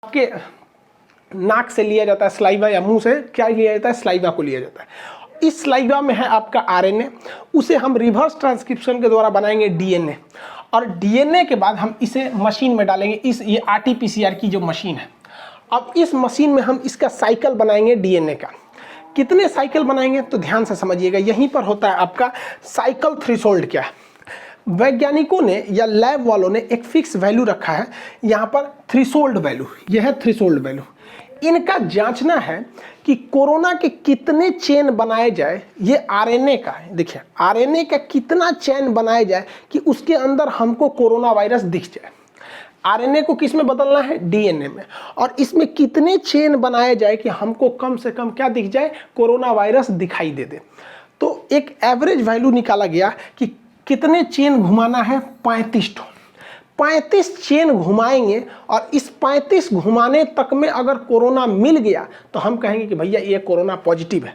आपके नाक से लिया जाता है स्लाइवा, या मुंह से क्या लिया जाता है, स्लाइवा को लिया जाता है। इस स्लाइवा में है आपका आरएनए, उसे हम रिवर्स ट्रांसक्रिप्शन के द्वारा बनाएंगे डीएनए, और डीएनए के बाद हम इसे मशीन में डालेंगे। ये आरटीपीसीआर की जो मशीन है, अब इस मशीन में हम इसका साइकिल बनाएंगे डीएनए का। कितने साइकिल बनाएंगे तो ध्यान से समझिएगा, यहीं पर होता है आपका साइकिल थ्रेशोल्ड। क्या है, वैज्ञानिकों ने या लैब वालों ने एक फिक्स वैल्यू रखा है, यहाँ पर थ्रेशोल्ड वैल्यू, यह है थ्रेशोल्ड वैल्यू। इनका जांचना है कि कोरोना के कितने चेन बनाए जाए, ये आरएनए का है, देखिए आरएनए का कितना चेन बनाया जाए कि उसके अंदर हमको कोरोना वायरस दिख जाए। आरएनए को किस में बदलना है, डीएनए में, और इसमें कितने चेन बनाए जाए कि हमको कम से कम क्या दिख जाए, कोरोना वायरस दिखाई दे दे। तो एक एवरेज वैल्यू निकाला गया कि कितने चेन घुमाना है, 35। 35 चेन घुमाएंगे, और इस 35 घुमाने तक में अगर कोरोना मिल गया तो हम कहेंगे कि भैया ये कोरोना पॉजिटिव है।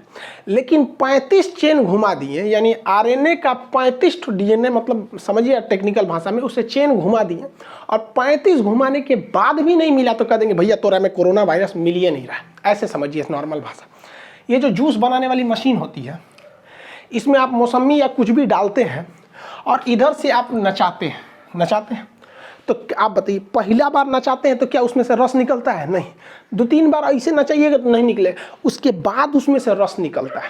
लेकिन 35 चेन घुमा दिए, यानी आरएनए का 35 डीएनए, मतलब समझिए टेक्निकल भाषा में, उसे चेन घुमा दिए और 35 घुमाने के बाद भी नहीं मिला तो कह देंगे भैया तोरा में कोरोना वायरस मिल ही नहीं रहा। ऐसे समझिए नॉर्मल भाषा। ये जो जूस बनाने वाली मशीन होती है, इसमें आप मौसमी या कुछ भी डालते हैं और इधर से आप नचाते हैं, तो आप बताइए, पहला बार नचाते हैं तो क्या उसमें से रस निकलता है? नहीं। 2-3 बार ऐसे नचाइएगा तो नहीं निकले, उसके बाद उसमें से रस निकलता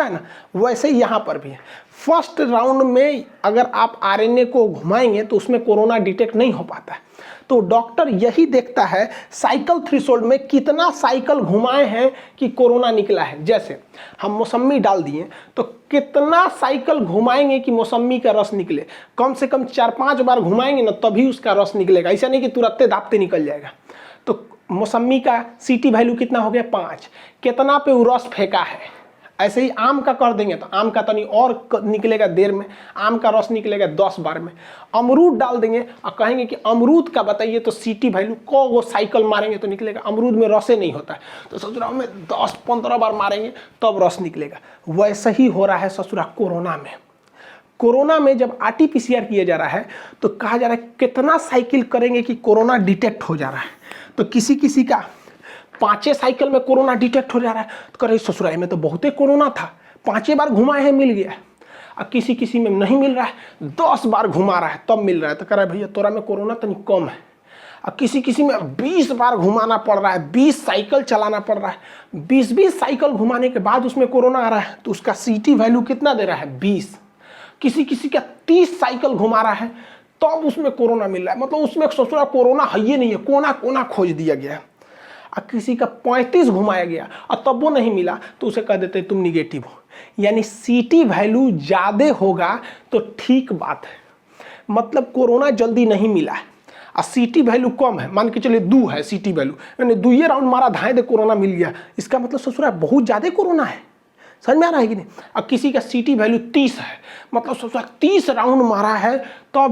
है ना। वैसे ही यहाँ पर भी है। फर्स्ट राउंड में अगर आप आरएनए को घुमाएंगे तो उसमें कोरोना डिटेक्ट नहीं हो पाता है। तो डॉक्टर यही देखता है साइकिल थ्रेशोल्ड में कितना साइकिल घुमाए हैं कि कोरोना निकला है। जैसे हम मौसमी डाल दिए तो कितना साइकिल घुमाएंगे कि मौसमी का रस निकले, कम से कम 4-5 बार घुमाएंगे ना तभी उसका रस निकलेगा। ऐसा नहीं कि तुरंत दाबते निकल जाएगा। तो मौसमी का सीटी वैल्यू कितना हो गया, 5। कितना पे वो रस फेंका है। ऐसे ही आम का कर देंगे तो आम का तनी और निकलेगा देर में, आम का रस निकलेगा 10 बार में। अमरूद डाल देंगे और कहेंगे कि अमरूद का बताइए तो सीटी वैल्यू को वो साइकिल मारेंगे तो निकलेगा। अमरूद में रसे नहीं होता है, तो ससुरा में 10-15 बार मारेंगे तब रस निकलेगा। वैसे ही हो रहा है ससुरा कोरोना में जब आरटीपीसीआर किया जा रहा है तो कहा जा रहा है कितना साइकिल करेंगे कि कोरोना डिटेक्ट हो जा रहा है। तो किसी का 5 साइकिल में कोरोना डिटेक्ट हो जा रहा है, तो कह रहे ससुराल में तो बहुते कोरोना था, 5 बार घुमाए हैं मिल गया। अब किसी में नहीं मिल रहा है, 10 बार घुमा रहा है तब मिल रहा है, तो कह रहा है भैया तोरा में कोरोना तनी कम है। अब किसी में 20 बार घुमाना पड़ रहा है, 20 साइकिल चलाना पड़ रहा है, 20 साइकिल घुमाने के बाद उसमें कोरोना आ रहा है, तो उसका सीटी वैल्यू कितना दे रहा है, 20। किसी का 30 साइकिल घुमा रहा है तब उसमें कोरोना मिल रहा है, मतलब उसमें ससुरा कोरोना है ही नहीं है, कोना खोज दिया गया। और किसी का 35 घुमाया गया और तब वो नहीं मिला तो उसे कह देते तुम निगेटिव हो। यानी सीटी वैल्यू ज़्यादा होगा तो ठीक बात है, मतलब कोरोना जल्दी नहीं मिला है। और सीटी वैल्यू कम है, मान के चलिए 2 है सीटी वैल्यू, यानी 2 राउंड मारा धाए दे कोरोना मिल गया, इसका मतलब ससुरा बहुत ज़्यादा कोरोना है। समझ में आ रहा है कि नहीं। और किसी का सीटी वैल्यू 30 है, मतलब ससुरा 30 राउंड मारा है तब